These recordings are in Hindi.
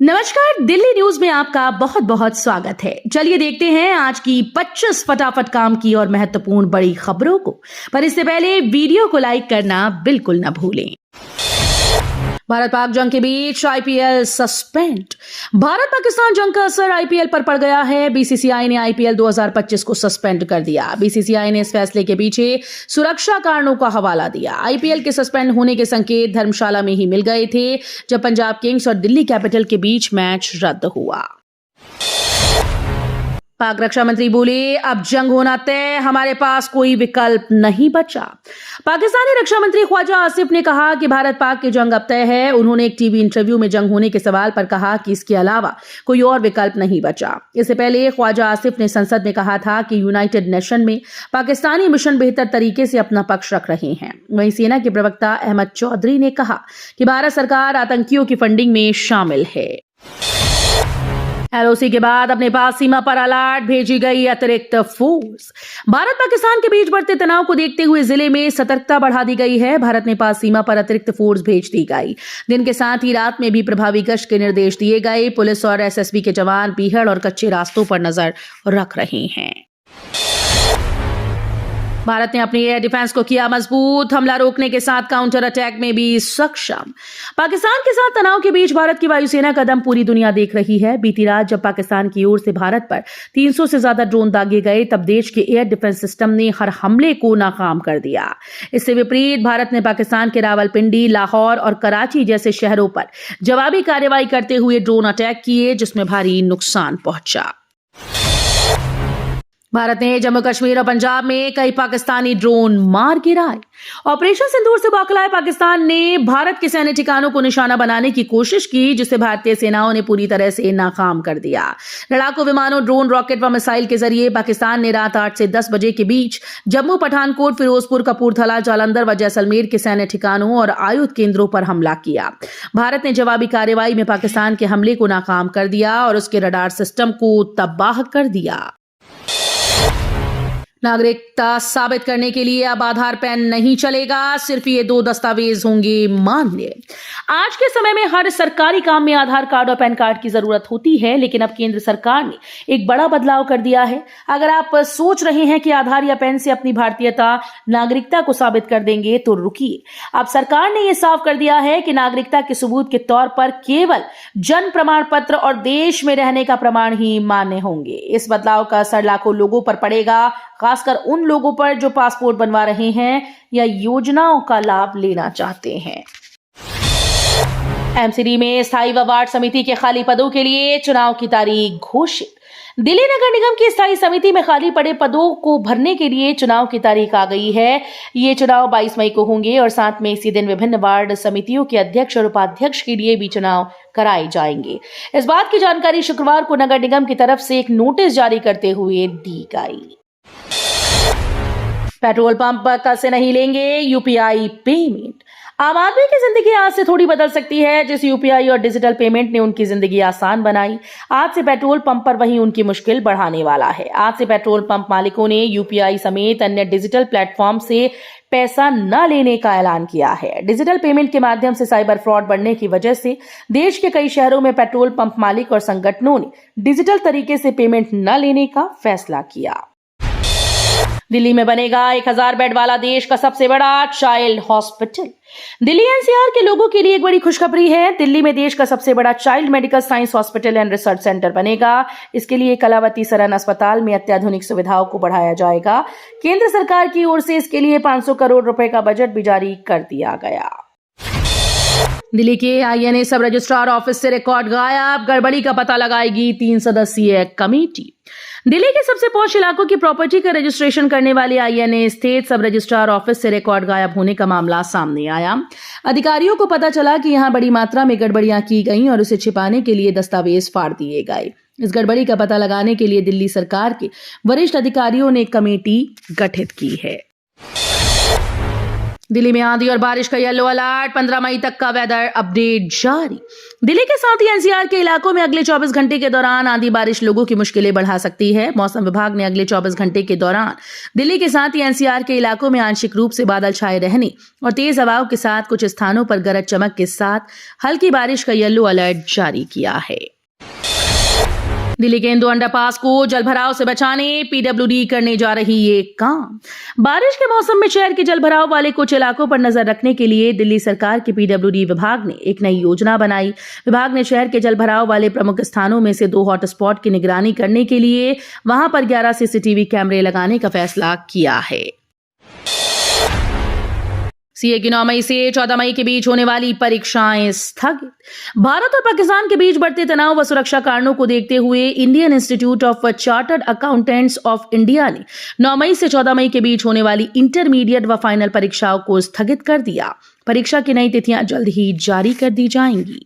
नमस्कार, दिल्ली न्यूज में आपका बहुत बहुत स्वागत है। चलिए देखते हैं आज की 25 फटाफट काम की और महत्वपूर्ण बड़ी खबरों को। पर इससे पहले वीडियो को लाइक करना बिल्कुल न भूलें। भारत पाक जंग के बीच आईपीएल सस्पेंड। भारत पाकिस्तान जंग का असर आईपीएल पर पड़ गया है। बीसीसीआई ने आईपीएल 2025 को सस्पेंड कर दिया। बीसीसीआई ने इस फैसले के पीछे सुरक्षा कारणों का हवाला दिया। आईपीएल के सस्पेंड होने के संकेत धर्मशाला में ही मिल गए थे जब पंजाब किंग्स और दिल्ली कैपिटल के बीच मैच रद्द हुआ। पाक रक्षा मंत्री बोले, अब जंग होना तय, हमारे पास कोई विकल्प नहीं बचा। पाकिस्तानी रक्षा मंत्री ख्वाजा आसिफ ने कहा कि भारत पाक की जंग अब तय है। उन्होंने एक टीवी इंटरव्यू में जंग होने के सवाल पर कहा कि इसके अलावा कोई और विकल्प नहीं बचा। इससे पहले ख्वाजा आसिफ ने संसद में कहा था कि यूनाइटेड नेशन में पाकिस्तानी मिशन बेहतर तरीके से अपना पक्ष रख रहे हैं। वहीं सेना के प्रवक्ता अहमद चौधरी ने कहा कि भारत सरकार आतंकियों की फंडिंग में शामिल है। एलओसी के बाद अपने पास सीमा पर अलर्ट भेजी गई अतिरिक्त फोर्स। भारत पाकिस्तान के बीच बढ़ते तनाव को देखते हुए जिले में सतर्कता बढ़ा दी गई है। भारत नेपाल सीमा पर अतिरिक्त फोर्स भेज दी गई। दिन के साथ ही रात में भी प्रभावी गश्त के निर्देश दिए गए। पुलिस और एसएसबी के जवान पीहड़ और कच्चे रास्तों पर नजर रख रहे हैं। भारत ने अपनी एयर डिफेंस को किया मजबूत। हमला रोकने के साथ काउंटर अटैक में भी सक्षम। पाकिस्तान के साथ तनाव के बीच भारत की वायुसेना का दम पूरी दुनिया देख रही है। बीती रात जब पाकिस्तान की ओर से भारत पर 300 से ज्यादा ड्रोन दागे गए तब देश के एयर डिफेंस सिस्टम ने हर हमले को नाकाम कर दिया। इससे विपरीत भारत ने पाकिस्तान के रावलपिंडी, लाहौर और कराची जैसे शहरों पर जवाबी कार्रवाई करते हुए ड्रोन अटैक किए, जिसमें भारी नुकसान पहुंचा। भारत ने जम्मू कश्मीर और पंजाब में कई पाकिस्तानी ड्रोन मार गिराए। ऑपरेशन सिंदूर से बौखलाए पाकिस्तान ने भारत के सैन्य ठिकानों को निशाना बनाने की कोशिश की, जिसे भारतीय सेनाओं ने पूरी तरह से नाकाम कर दिया। लड़ाकू विमानों, ड्रोन, रॉकेट व मिसाइल के जरिए पाकिस्तान ने रात 8 से 10 बजे के बीच जम्मू, पठानकोट, फिरोजपुर, कपूरथला, जालंधर व जैसलमेर के सैन्य ठिकानों और आयुध केंद्रों पर हमला किया। भारत ने जवाबी कार्रवाई में पाकिस्तान के हमले को नाकाम कर दिया और उसके रडार सिस्टम को तबाह कर दिया। नागरिकता साबित करने के लिए अब आधार पैन नहीं चलेगा, सिर्फ ये 2 दस्तावेज होंगे मान्य। आज के समय में हर सरकारी काम में आधार कार्ड और पैन कार्ड की जरूरत होती है, लेकिन अब केंद्र सरकार ने एक बड़ा बदलाव कर दिया है। अगर आप सोच रहे हैं कि आधार या पैन से अपनी भारतीयता, नागरिकता को साबित कर देंगे तो रुकिए। अब सरकार ने यह साफ कर दिया है कि नागरिकता के सबूत के तौर पर केवल जन्म प्रमाण पत्र और देश में रहने का प्रमाण ही मान्य होंगे। इस बदलाव का असर लाखों लोगों पर पड़ेगा, खासकर उन लोगों पर जो पासपोर्ट बनवा रहे हैं या योजनाओं का लाभ लेना चाहते हैं। एमसीडी में स्थायी व वार्ड समिति के खाली पदों के लिए चुनाव की तारीख घोषित। दिल्ली नगर निगम की स्थायी समिति में खाली पड़े पदों को भरने के लिए चुनाव की तारीख आ गई है। ये चुनाव 22 मई को होंगे और साथ में इसी दिन विभिन्न वार्ड समितियों के अध्यक्ष और उपाध्यक्ष के लिए भी चुनाव कराए जाएंगे। इस बात की जानकारी शुक्रवार को नगर निगम की तरफ से एक नोटिस जारी करते हुए दी गई। पेट्रोल पंप पर कल से नहीं लेंगे यूपीआई पेमेंट। आम आदमी की जिंदगी आज से थोड़ी बदल सकती है। जिस यूपीआई और डिजिटल पेमेंट ने उनकी जिंदगी आसान बनाई, आज से पेट्रोल पंप पर वही उनकी मुश्किल बढ़ाने वाला है। आज से पेट्रोल पंप मालिकों ने यूपीआई समेत अन्य डिजिटल प्लेटफॉर्म से पैसा न लेने का ऐलान किया है। डिजिटल पेमेंट के माध्यम से साइबर फ्रॉड बढ़ने की वजह से देश के कई शहरों में पेट्रोल पंप मालिक और संगठनों ने डिजिटल तरीके से पेमेंट न लेने का फैसला किया। दिल्ली में बनेगा 1000 बेड वाला देश का सबसे बड़ा चाइल्ड हॉस्पिटल। दिल्ली एनसीआर के लोगों के लिए एक बड़ी खुशखबरी है। दिल्ली में देश का सबसे बड़ा child medical science hospital and research centre बनेगा। इसके लिए कलावती सरन अस्पताल में अत्याधुनिक सुविधाओं को बढ़ाया जाएगा। केंद्र सरकार की ओर से इसके लिए 500 करोड़ रुपए का बजट भी जारी कर दिया गया। दिल्ली के आईएनए सब रजिस्ट्रार ऑफिस से रिकॉर्ड गायब, गड़बड़ी का पता लगाएगी 3 सदस्यीय कमेटी। दिल्ली के सबसे पॉश इलाकों की प्रॉपर्टी का रजिस्ट्रेशन करने वाले आईएनए स्टेट सब रजिस्ट्रार ऑफिस से रिकॉर्ड गायब होने का मामला सामने आया। अधिकारियों को पता चला कि यहां बड़ी मात्रा में गड़बड़ियां की गईं और उसे छिपाने के लिए दस्तावेज फाड़ दिए गए। इस गड़बड़ी का पता लगाने के लिए दिल्ली सरकार के वरिष्ठ अधिकारियों ने एक कमेटी गठित की है। दिल्ली में आंधी और बारिश का येलो अलर्ट, 15 मई तक का वेदर अपडेट जारी। दिल्ली के साथ ही एनसीआर के इलाकों में अगले 24 घंटे के दौरान आंधी बारिश लोगों की मुश्किलें बढ़ा सकती है। मौसम विभाग ने अगले 24 घंटे के दौरान दिल्ली के साथ ही एनसीआर के इलाकों में आंशिक रूप से बादल छाए रहने और तेज हवाओं के साथ कुछ स्थानों पर गरज चमक के साथ हल्की बारिश का येलो अलर्ट जारी किया है। दिल्ली के इंदू अंडरपास को जलभराव से बचाने पीडब्ल्यूडी करने जा रही ये काम। बारिश के मौसम में शहर के जलभराव वाले कुछ इलाकों पर नजर रखने के लिए दिल्ली सरकार के पीडब्ल्यूडी विभाग ने एक नई योजना बनाई। विभाग ने शहर के जलभराव वाले प्रमुख स्थानों में से 2 हॉटस्पॉट की निगरानी करने के लिए वहां पर 11 सीसीटीवी कैमरे लगाने का फैसला किया है। सीए की 9 मई से 14 मई के बीच होने वाली परीक्षाएं स्थगित। भारत और पाकिस्तान के बीच बढ़ते तनाव व सुरक्षा कारणों को देखते हुए Indian institute of chartered accountants of India ने 9 मई से 14 मई के बीच होने वाली इंटरमीडिएट व फाइनल परीक्षाओं को स्थगित कर दिया। परीक्षा की नई तिथियां जल्द ही जारी कर दी जाएंगी।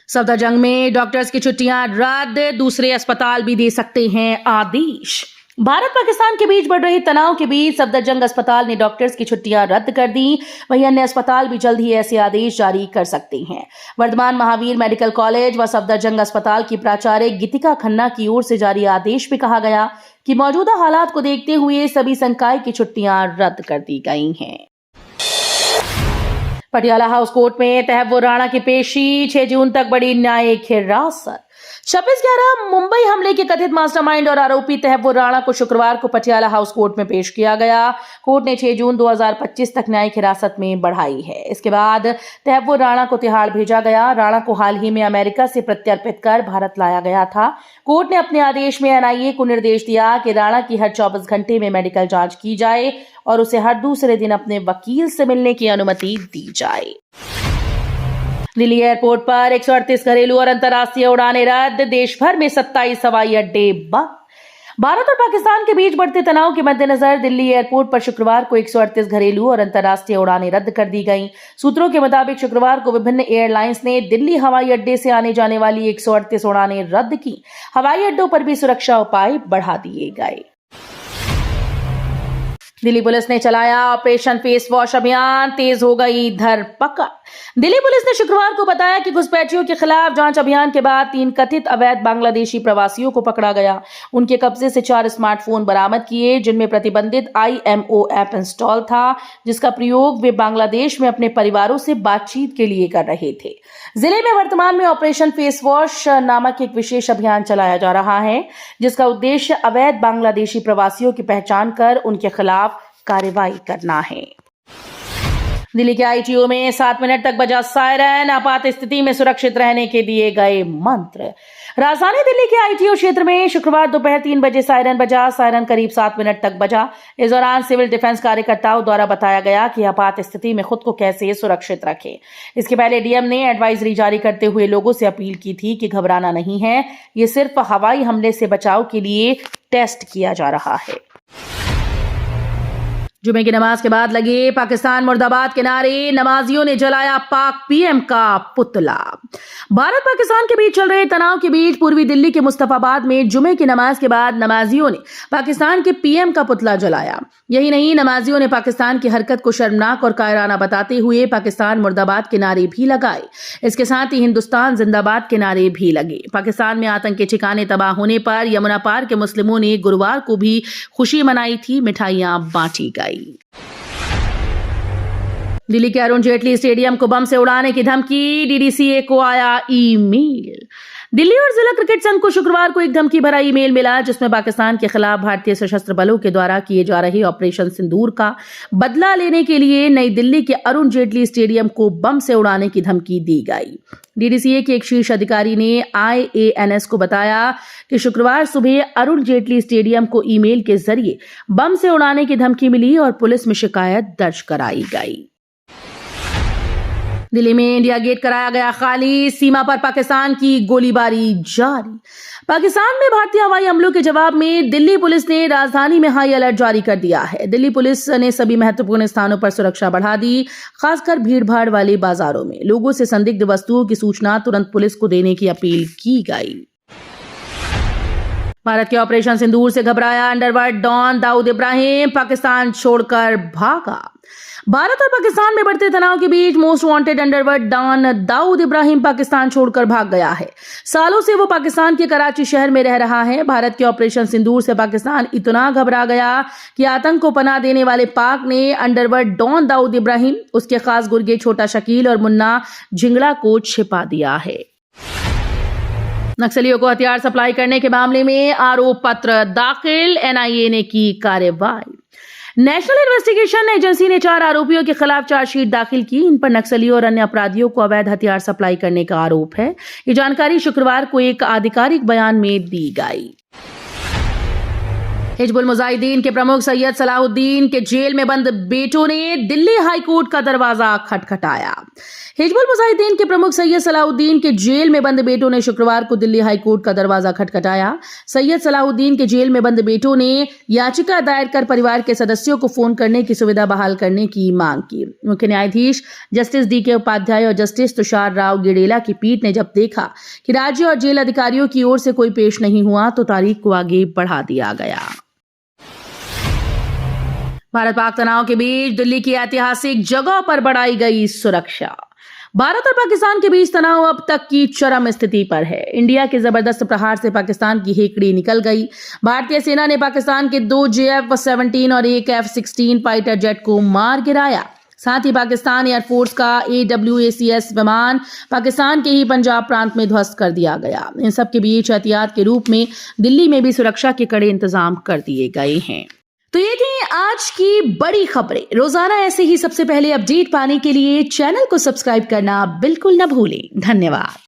सफदरजंग में डॉक्टर्स की छुट्टियां रद्द, दूसरे अस्पताल भी दे सकते हैं आदेश। भारत पाकिस्तान के बीच बढ़ रहे तनाव के बीच सफदरजंग अस्पताल ने डॉक्टर्स की छुट्टियां रद्द कर दी। वहीं अन्य अस्पताल भी जल्द ही ऐसे आदेश जारी कर सकते हैं। वर्धमान महावीर मेडिकल कॉलेज व सफदरजंग अस्पताल की प्राचार्य गीतिका खन्ना की ओर से जारी आदेश में कहा गया कि मौजूदा हालात को देखते हुए सभी संकाय की छुट्टियां रद्द कर दी गई हैं। पटियाला हाउस कोर्ट में तहव्वुर राणा की पेशी, 6 जून तक बढ़ी न्यायिक हिरासत। 26/11 मुंबई हमले के कथित मास्टरमाइंड और आरोपी तहव्वुर राणा को शुक्रवार को पटियाला हाउस कोर्ट में पेश किया गया। कोर्ट ने 6 जून 2025 तक न्यायिक हिरासत में बढ़ाई है। इसके बाद तहव्वुर राणा को तिहाड़ भेजा गया। राणा को हाल ही में अमेरिका से प्रत्यर्पित कर भारत लाया गया था। कोर्ट ने अपने आदेश में एनआईए को निर्देश दिया कि राणा की हर 24 घंटे में मेडिकल जांच की जाए और उसे हर दूसरे दिन अपने वकील से मिलने की अनुमति दी जाए। दिल्ली एयरपोर्ट पर 138 घरेलू और अंतर्राष्ट्रीय उड़ानें रद्द, देश भर में 27 हवाई अड्डे बंद। भारत और पाकिस्तान के बीच बढ़ते तनाव के मद्देनजर दिल्ली एयरपोर्ट पर शुक्रवार को 138 घरेलू और अंतर्राष्ट्रीय उड़ानें रद्द कर दी गईं। सूत्रों के मुताबिक शुक्रवार को विभिन्न एयरलाइंस ने दिल्ली हवाई अड्डे से आने जाने वाली 138 उड़ानें रद्द की। हवाई अड्डों पर भी सुरक्षा उपाय बढ़ा दिए गए। दिल्ली पुलिस ने चलाया ऑपरेशन फेस वॉश अभियान, तेज हो गई धरपकड़। दिल्ली पुलिस ने शुक्रवार को बताया कि घुसपैठियों के खिलाफ जांच अभियान के बाद 3 कथित अवैध बांग्लादेशी प्रवासियों को पकड़ा गया। उनके कब्जे से 4 स्मार्टफोन बरामद किए, जिनमें प्रतिबंधित IMO ऐप इंस्टॉल था, जिसका प्रयोग वे बांग्लादेश में अपने परिवारों से बातचीत के लिए कर रहे थे। जिले में वर्तमान में ऑपरेशन फेस वॉश नामक एक विशेष अभियान चलाया जा रहा है, जिसका उद्देश्य अवैध बांग्लादेशी प्रवासियों की पहचान कर उनके खिलाफ कार्रवाई करना है। दिल्ली के ITO में 7 मिनट तक बजा सायरन, आपात स्थिति में सुरक्षित रहने के दिए गए मंत्र। राजधानी दिल्ली के ITO क्षेत्र में शुक्रवार दोपहर 3 बजे सायरन बजा। सायरन करीब 7 मिनट तक बजा। इस दौरान सिविल डिफेंस कार्यकर्ताओं द्वारा बताया गया कि आपात स्थिति में खुद को कैसे सुरक्षित रखें। इसके पहले डीएम ने एडवाइजरी जारी करते हुए लोगों से अपील की थी कि घबराना नहीं है, ये सिर्फ हवाई हमले से बचाव के लिए टेस्ट किया जा रहा है। जुमे की नमाज के बाद लगे पाकिस्तान मुर्दाबाद के नारे, नमाजियों ने जलाया पाक पीएम का पुतला। भारत पाकिस्तान के बीच चल रहे तनाव के बीच पूर्वी दिल्ली के मुस्तफाबाद में जुमे की नमाज के बाद नमाजियों ने पाकिस्तान के पीएम का पुतला जलाया। यही नहीं, नमाजियों ने पाकिस्तान की हरकत को शर्मनाक और कायराना बताते हुए पाकिस्तान मुर्दाबाद के नारे भी लगाए। इसके साथ ही हिंदुस्तान जिंदाबाद के नारे भी लगे। पाकिस्तान में आतंकी ठिकाने तबाह होने पर यमुना पार के मुस्लिमों ने गुरुवार को भी खुशी मनाई थी, मिठाइयां बांटी गई। दिल्ली के अरुण जेटली स्टेडियम को बम से उड़ाने की धमकी, डीडीसीए को आया ईमेल। दिल्ली और जिला क्रिकेट संघ को शुक्रवार को एक धमकी भरा ईमेल मिला, जिसमें पाकिस्तान के खिलाफ भारतीय सशस्त्र बलों के द्वारा किए जा रहे ऑपरेशन सिंदूर का बदला लेने के लिए नई दिल्ली के अरुण जेटली स्टेडियम को बम से उड़ाने की धमकी दी गई। डीडीसीए के एक शीर्ष अधिकारी ने IANS को बताया कि शुक्रवार सुबह अरुण जेटली स्टेडियम को ईमेल के जरिए बम से उड़ाने की धमकी मिली और पुलिस में शिकायत दर्ज कराई गई। दिल्ली में इंडिया गेट कराया गया खाली, सीमा पर पाकिस्तान की गोलीबारी जारी। पाकिस्तान में भारतीय हवाई हमलों के जवाब में दिल्ली पुलिस ने राजधानी में हाई अलर्ट जारी कर दिया है। दिल्ली पुलिस ने सभी महत्वपूर्ण स्थानों पर सुरक्षा बढ़ा दी, खासकर भीड़भाड़ वाले बाजारों में। लोगों से संदिग्ध वस्तुओं की सूचना तुरंत पुलिस को देने की अपील की गई। भारत के ऑपरेशन सिंदूर से घबराया अंडरवर्ल्ड डॉन दाऊद इब्राहिम पाकिस्तान छोड़कर भागा। भारत और पाकिस्तान में बढ़ते तनाव के बीच most wanted underworld don Dawood Ibrahim Pakistan छोड़कर भाग गया है। सालों से वो पाकिस्तान के कराची शहर में रह रहा है। भारत के ऑपरेशन सिंदूर से पाकिस्तान इतना घबरा गया कि आतंक को पनाह देने वाले पाक ने अंडरवर्ल्ड डॉन दाऊद इब्राहिम, उसके खास गुर्गे छोटा शकील और मुन्ना झिंगड़ा को छिपा दिया है। नक्सलियों को हथियार सप्लाई करने के मामले में आरोप पत्र दाखिल, एनआईए ने की कार्रवाई। नेशनल इन्वेस्टिगेशन एजेंसी ने 4 आरोपियों के खिलाफ चार्जशीट दाखिल की। इन पर नक्सलियों और अन्य अपराधियों को अवैध हथियार सप्लाई करने का आरोप है। ये जानकारी शुक्रवार को एक आधिकारिक बयान में दी गई। हिजबुल मुजाहिदीन के प्रमुख सैयद सलाहुद्दीन के जेल में बंद बेटों ने दिल्ली हाईकोर्ट का दरवाजा खटखटाया। हिजबुल मुजाहिदीन के प्रमुख सैयद सलाहुद्दीन के जेल में बंद बेटों ने शुक्रवार को दिल्ली हाईकोर्ट का दरवाजा खटखटाया। सैयद सलाहुद्दीन के जेल में बंद बेटों ने याचिका दायर कर परिवार के सदस्यों को फोन करने की सुविधा बहाल करने की मांग की। मुख्य न्यायाधीश जस्टिस DK उपाध्याय और जस्टिस तुषार राव गिडेला की पीठ ने जब देखा कि राज्य और जेल अधिकारियों की ओर से कोई पेश नहीं हुआ तो तारीख को आगे बढ़ा दिया गया। भारत पाक तनाव के बीच दिल्ली की ऐतिहासिक जगह पर बढ़ाई गई सुरक्षा। भारत और पाकिस्तान के बीच तनाव अब तक की चरम स्थिति पर है। इंडिया के जबरदस्त प्रहार से पाकिस्तान की हेकड़ी निकल गई। भारतीय सेना ने पाकिस्तान के 2 JF-17 और 1 F-16 फाइटर जेट को मार गिराया। साथ ही पाकिस्तान एयरफोर्स का AWACS विमान पाकिस्तान के ही पंजाब प्रांत में ध्वस्त कर दिया गया। इन सब के बीच एहतियात के रूप में दिल्ली में भी सुरक्षा के कड़े इंतजाम कर दिए गए हैं। तो ये थी आज की बड़ी खबरें। रोजाना ऐसे ही सबसे पहले अपडेट पाने के लिए चैनल को सब्सक्राइब करना बिल्कुल न भूलें। धन्यवाद।